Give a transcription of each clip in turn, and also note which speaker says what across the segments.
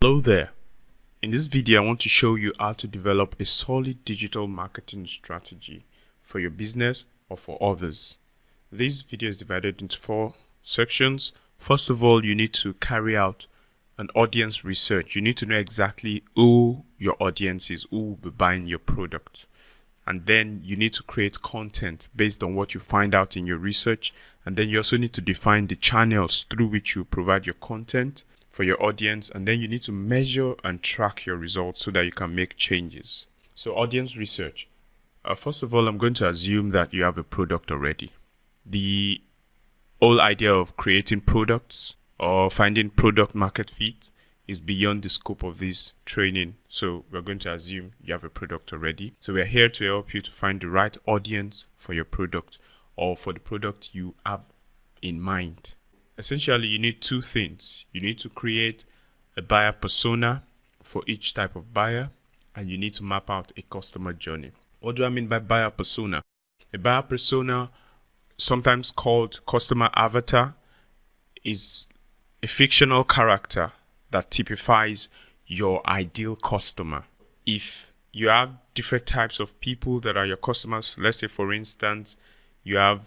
Speaker 1: Hello there. In this video, I want to show you how to develop a solid digital marketing strategy for your business or for others. This video is divided into 4 sections. First of all, you need to carry out an audience research. You need to know exactly who your audience is, who will be buying your product. And then you need to create content based on what you find out in your research. And then you also need to define the channels through which you provide your content for your audience. And then you need to measure and track your results so that you can make changes. So audience research. First of all, I'm going to assume that you have a product already. The whole idea of creating products or finding product market fit is beyond the scope of this training. So we're going to assume you have a product already. So we're here to help you to find the right audience for your product or for the product you have in mind. Essentially, you need 2 things. You need to create a buyer persona for each type of buyer, and you need to map out a customer journey. What do I mean by buyer persona? A buyer persona, sometimes called customer avatar, is a fictional character that typifies your ideal customer. If you have different types of people that are your customers, let's say for instance, you have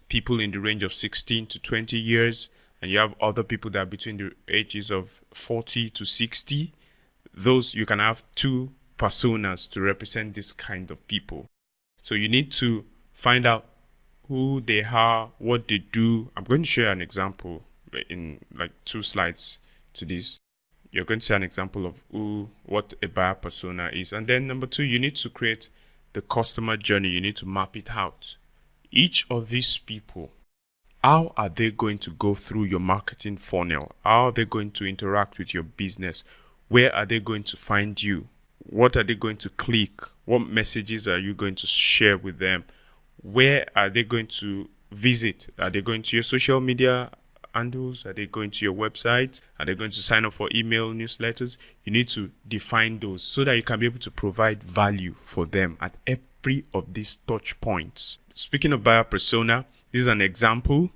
Speaker 1: people in the range of 16 to 20 years, and you have other people that are between the ages of 40 to 60, those you can have 2 personas to represent this kind of people. So you need to find out who they are, what they do. I'm going to show you an example in like 2 slides to this. You're going to see an example of what a buyer persona is. And then number 2, you need to create the customer journey. You need to map it out. Each of these people, how are they going to go through your marketing funnel? How are they going to interact with your business? Where are they going to find you? What are they going to click? What messages are you going to share with them? Where are they going to visit? Are they going to your social media handles? Are they going to your website? Are they going to sign up for email newsletters? You need to define those so that you can be able to provide value for them at every of these touch points. Speaking of buyer persona, this is an example.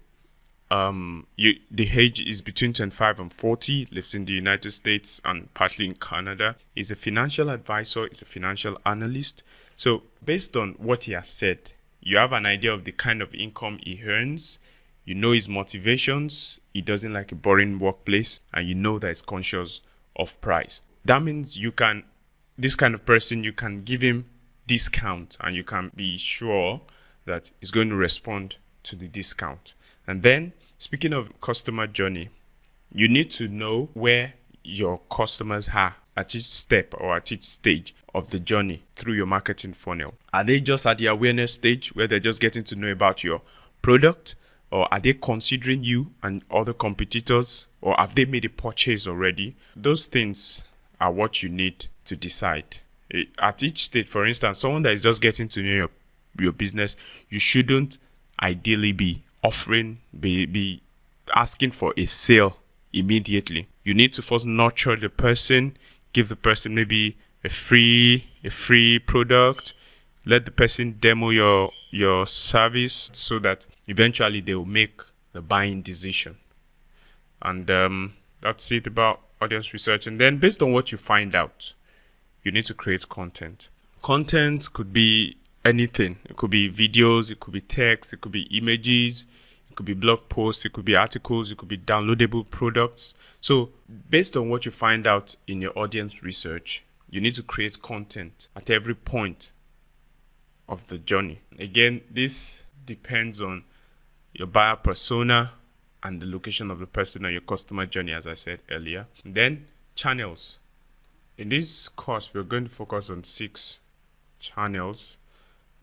Speaker 1: The age is between 25 and 40, lives in the United States and partly in Canada. He's a financial advisor, he's a financial analyst. So based on what he has said, you have an idea of the kind of income he earns. You know his motivations. He doesn't like a boring workplace, and you know that he's conscious of price. That means this kind of person, you can give him discount and you can be sure that he's going to respond to the discount. And then, speaking of customer journey, you need to know where your customers are at each step or at each stage of the journey through your marketing funnel. Are they just at the awareness stage where they're just getting to know about your product? Or are they considering you and other competitors? Or have they made a purchase already? Those things are what you need to decide. At each stage, for instance, someone that is just getting to know your business, you shouldn't ideally be offering, be asking for a sale immediately. You need to first nurture the person, give the person maybe a free product, let the person demo your service so that eventually they will make the buying decision. And that's it about audience research. And then based on what you find out, you need to create content. Content could be anything. It could be videos, it could be text, it could be images, it could be blog posts, it could be articles, it could be downloadable products. So based on what you find out in your audience research, you need to create content at every point of the journey. Again, this depends on your buyer persona and the location of the person on your customer journey, as I said earlier. And then channels. In this course, we're going to focus on 6 channels,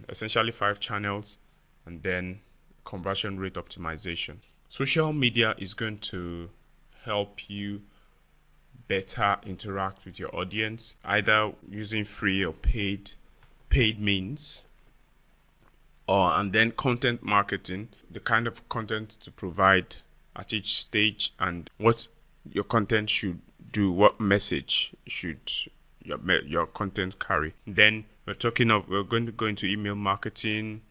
Speaker 1: essentially 5 channels, and then conversion rate optimization. Social media is going to help you better interact with your audience, either using free or paid means. And then content marketing, the kind of content to provide at each stage and what your content should do, what message should your content carry. Then we're going to go into email marketing,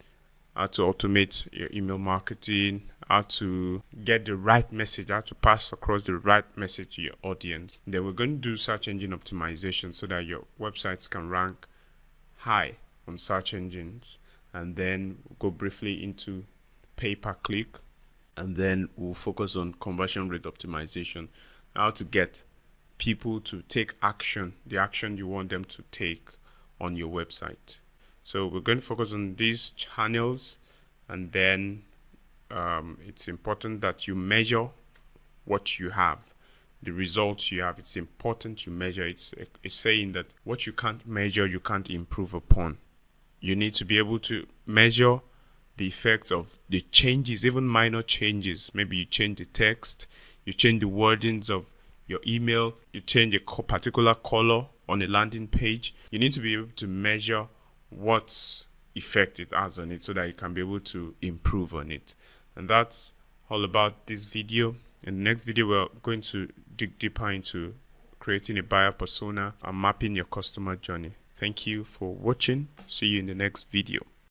Speaker 1: how to automate your email marketing, how to get the right message, how to pass across the right message to your audience. Then we're going to do search engine optimization so that your websites can rank high on search engines. And then we'll go briefly into pay-per-click, and then we'll focus on conversion rate optimization, how to get people to take action, the action you want them to take on your website. So we're going to focus on these channels, and then it's important that you measure what you have, the results you have. It's important you measure. It's a saying that what you can't measure, you can't improve upon. You need to be able to measure the effects of the changes, even minor changes. Maybe you change the text, you change the wordings of your email, you change a particular color on a landing page. You need to be able to measure what effect it has on it so that you can be able to improve on it. And that's all about this video. In the next video, we're going to dig deeper into creating a buyer persona and mapping your customer journey. Thank you for watching. See you in the next video.